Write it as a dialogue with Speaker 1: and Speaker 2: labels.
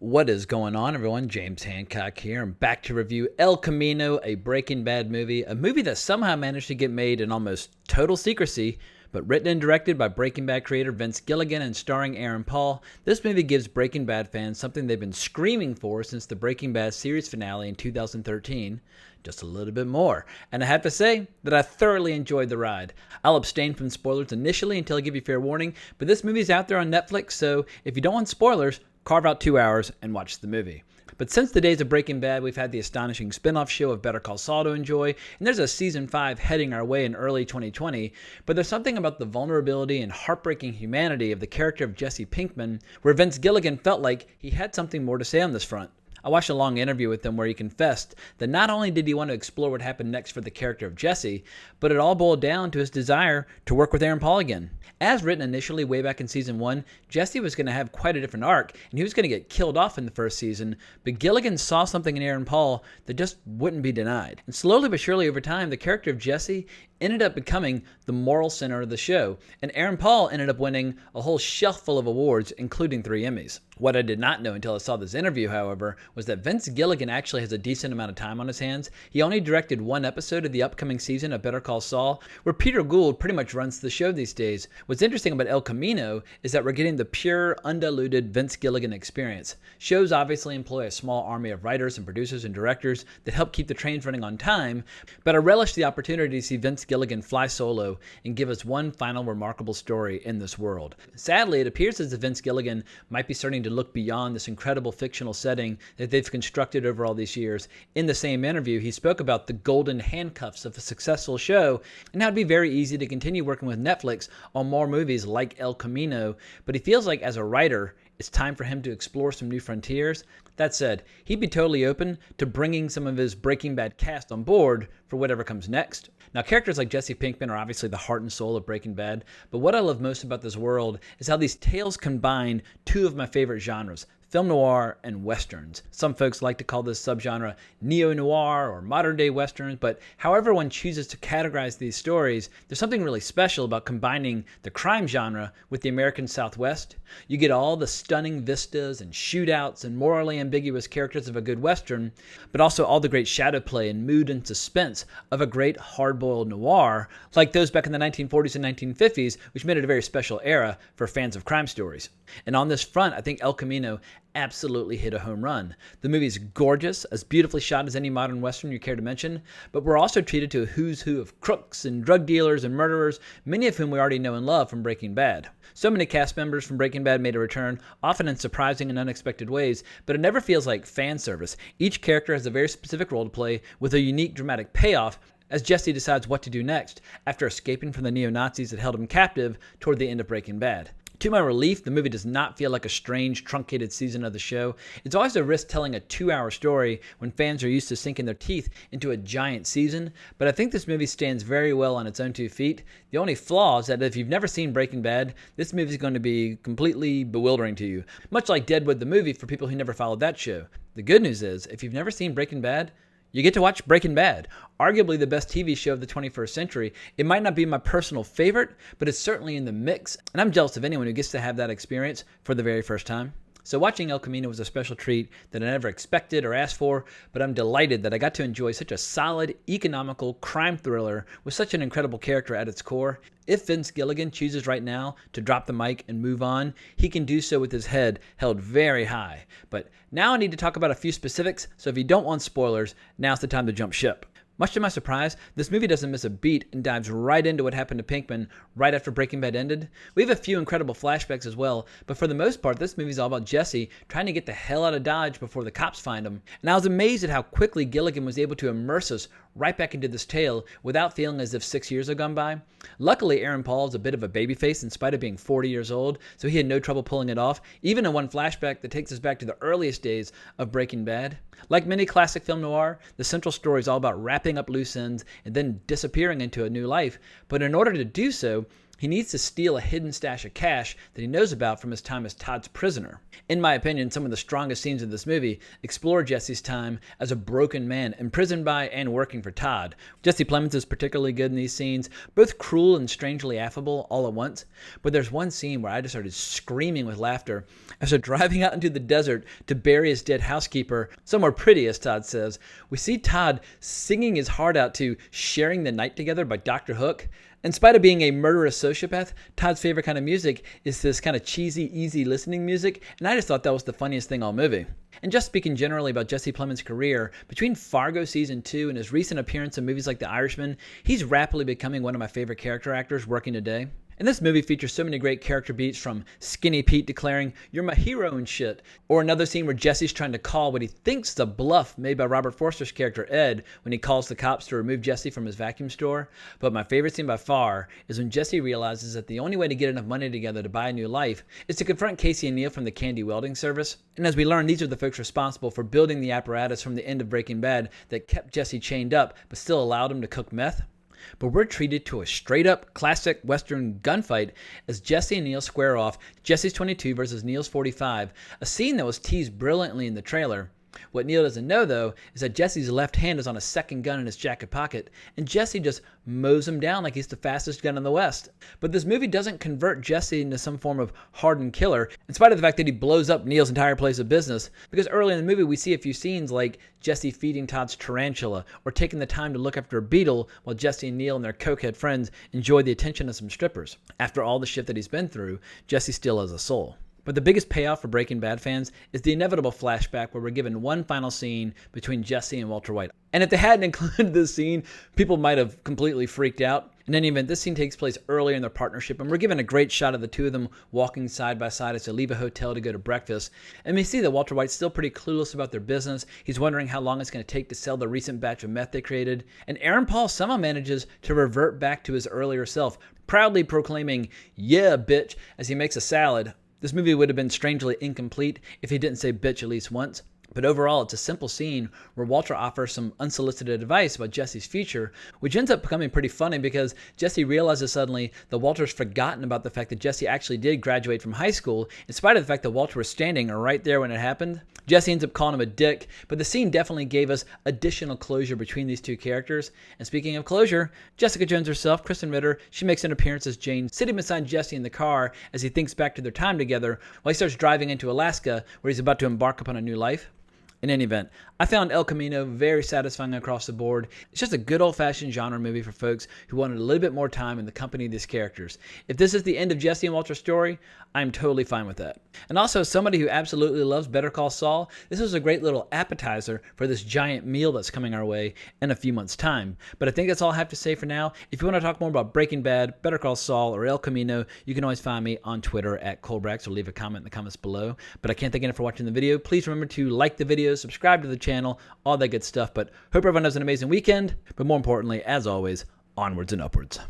Speaker 1: What is going on, everyone? James Hancock here. I'm back to review El Camino, a Breaking Bad movie, a movie that somehow managed to get made in almost total secrecy, but written and directed by Breaking Bad creator Vince Gilligan and starring Aaron Paul. This movie gives Breaking Bad fans something they've been screaming for since the Breaking Bad series finale in 2013. Just a little bit more. And I have to say that I thoroughly enjoyed the ride. I'll abstain from spoilers initially until I give you fair warning, but this movie's out there on Netflix, so if you don't want spoilers, carve out 2 hours and watch the movie. But since the days of Breaking Bad, we've had the astonishing spin-off show of Better Call Saul to enjoy, and there's a season 5 heading our way in early 2020, but there's something about the vulnerability and heartbreaking humanity of the character of Jesse Pinkman where Vince Gilligan felt like he had something more to say on this front. I watched a long interview with him where he confessed that not only did he want to explore what happened next for the character of Jesse, but it all boiled down to his desire to work with Aaron Paul again. As written initially way back in season 1, Jesse was going to have quite a different arc, and he was going to get killed off in the first season, but Gilligan saw something in Aaron Paul that just wouldn't be denied. And slowly but surely over time, the character of Jesse ended up becoming the moral center of the show, and Aaron Paul ended up winning a whole shelf full of awards, including 3 Emmys. What I did not know until I saw this interview, however, was that Vince Gilligan actually has a decent amount of time on his hands. He only directed 1 episode of the upcoming season of Better Call Saul, where Peter Gould pretty much runs the show these days. What's interesting about El Camino is that we're getting the pure, undiluted Vince Gilligan experience. Shows obviously employ a small army of writers and producers and directors that help keep the trains running on time, but I relish the opportunity to see Vince Gilligan fly solo and give us one final remarkable story in this world. Sadly, it appears as if Vince Gilligan might be starting to look beyond this incredible fictional setting that they've constructed over all these years. In the same interview, he spoke about the golden handcuffs of a successful show and how it'd be very easy to continue working with Netflix on more movies like El Camino, but he feels like as a writer, it's time for him to explore some new frontiers. That said, he'd be totally open to bringing some of his Breaking Bad cast on board for whatever comes next. Now, characters like Jesse Pinkman are obviously the heart and soul of Breaking Bad, but what I love most about this world is how these tales combine 2 of my favorite genres, film noir and westerns. Some folks like to call this subgenre neo-noir or modern-day westerns, but however one chooses to categorize these stories, there's something really special about combining the crime genre with the American Southwest. You get all the stunning vistas and shootouts and morally ambiguous characters of a good western, but also all the great shadow play and mood and suspense of a great hard-boiled noir, like those back in the 1940s and 1950s, which made it a very special era for fans of crime stories. And on this front, I think El Camino absolutely hit a home run. The movie's gorgeous, as beautifully shot as any modern western you care to mention, but we're also treated to a who's who of crooks and drug dealers and murderers, many of whom we already know and love from Breaking Bad. So many cast members from Breaking Bad made a return, often in surprising and unexpected ways, but it never feels like fan service. Each character has a very specific role to play with a unique dramatic payoff as Jesse decides what to do next after escaping from the neo-Nazis that held him captive toward the end of Breaking Bad. To my relief, the movie does not feel like a strange, truncated season of the show. It's always a risk telling a 2-hour story when fans are used to sinking their teeth into a giant season, but I think this movie stands very well on its own 2 feet. The only flaw is that if you've never seen Breaking Bad, this movie is going to be completely bewildering to you, much like Deadwood the movie for people who never followed that show. The good news is, if you've never seen Breaking Bad, you get to watch Breaking Bad, arguably the best TV show of the 21st century. It might not be my personal favorite, but it's certainly in the mix, and I'm jealous of anyone who gets to have that experience for the very first time. So watching El Camino was a special treat that I never expected or asked for, but I'm delighted that I got to enjoy such a solid, economical crime thriller with such an incredible character at its core. If Vince Gilligan chooses right now to drop the mic and move on, he can do so with his head held very high. But now I need to talk about a few specifics, so if you don't want spoilers, now's the time to jump ship. Much to my surprise, this movie doesn't miss a beat and dives right into what happened to Pinkman right after Breaking Bad ended. We have a few incredible flashbacks as well, but for the most part, this movie's all about Jesse trying to get the hell out of Dodge before the cops find him. And I was amazed at how quickly Gilligan was able to immerse us right back into this tale without feeling as if 6 years had gone by. Luckily, Aaron Paul is a bit of a babyface in spite of being 40 years old, so he had no trouble pulling it off, even in one flashback that takes us back to the earliest days of Breaking Bad. Like many classic film noir, the central story is all about wrapping up loose ends and then disappearing into a new life, but in order to do so, He needs to steal a hidden stash of cash that he knows about from his time as Todd's prisoner. In my opinion, some of the strongest scenes in this movie explore Jesse's time as a broken man imprisoned by and working for Todd. Jesse Plemons is particularly good in these scenes, both cruel and strangely affable all at once. But there's one scene where I just started screaming with laughter as they're driving out into the desert to bury his dead housekeeper, somewhere pretty, as Todd says. We see Todd singing his heart out to Sharing the Night Together by Dr. Hook. In spite of being a murderous sociopath, Todd's favorite kind of music is this kind of cheesy, easy listening music, and I just thought that was the funniest thing all movie. And just speaking generally about Jesse Plemons' career, between Fargo Season 2 and his recent appearance in movies like The Irishman, he's rapidly becoming one of my favorite character actors working today. And this movie features so many great character beats, from Skinny Pete declaring, "You're my hero" and shit, or another scene where Jesse's trying to call what he thinks is a bluff made by Robert Forster's character Ed when he calls the cops to remove Jesse from his vacuum store. But my favorite scene by far is when Jesse realizes that the only way to get enough money together to buy a new life is to confront Casey and Neil from the Candy Welding Service. And as we learn, these are the folks responsible for building the apparatus from the end of Breaking Bad that kept Jesse chained up but still allowed him to cook meth. But we're treated to a straight-up classic Western gunfight as Jesse and Neil square off, Jesse's 22 versus Neil's 45, a scene that was teased brilliantly in the trailer. What Neil doesn't know, though, is that Jesse's left hand is on a second gun in his jacket pocket, and Jesse just mows him down like he's the fastest gun in the West. But this movie doesn't convert Jesse into some form of hardened killer, in spite of the fact that he blows up Neil's entire place of business, because early in the movie we see a few scenes like Jesse feeding Todd's tarantula, or taking the time to look after a beetle while Jesse and Neil and their cokehead friends enjoy the attention of some strippers. After all the shit that he's been through, Jesse still has a soul. But the biggest payoff for Breaking Bad fans is the inevitable flashback where we're given one final scene between Jesse and Walter White. And if they hadn't included this scene, people might have completely freaked out. In any event, this scene takes place earlier in their partnership, and we're given a great shot of the two of them walking side by side as they leave a hotel to go to breakfast. And we see that Walter White's still pretty clueless about their business. He's wondering how long it's going to take to sell the recent batch of meth they created. And Aaron Paul somehow manages to revert back to his earlier self, proudly proclaiming, "Yeah, bitch," as he makes a salad. This movie would have been strangely incomplete if he didn't say bitch at least once. But overall, it's a simple scene where Walter offers some unsolicited advice about Jesse's future, which ends up becoming pretty funny because Jesse realizes suddenly that Walter's forgotten about the fact that Jesse actually did graduate from high school, in spite of the fact that Walter was standing right there when it happened. Jesse ends up calling him a dick, but the scene definitely gave us additional closure between these two characters. And speaking of closure, Jessica Jones herself, Kristen Ritter, she makes an appearance as Jane, sitting beside Jesse in the car as he thinks back to their time together while he starts driving into Alaska, where he's about to embark upon a new life. In any event, I found El Camino very satisfying across the board. It's just a good old-fashioned genre movie for folks who wanted a little bit more time in the company of these characters. If this is the end of Jesse and Walter's story, I'm totally fine with that. And also, as somebody who absolutely loves Better Call Saul, this was a great little appetizer for this giant meal that's coming our way in a few months' time. But I think that's all I have to say for now. If you want to talk more about Breaking Bad, Better Call Saul, or El Camino, you can always find me on Twitter at Colbrax, or leave a comment in the comments below. But I can't thank you enough for watching the video. Please remember to like the video, subscribe to the channel, all that good stuff. But hope everyone has an amazing weekend. But more importantly, as always, onwards and upwards.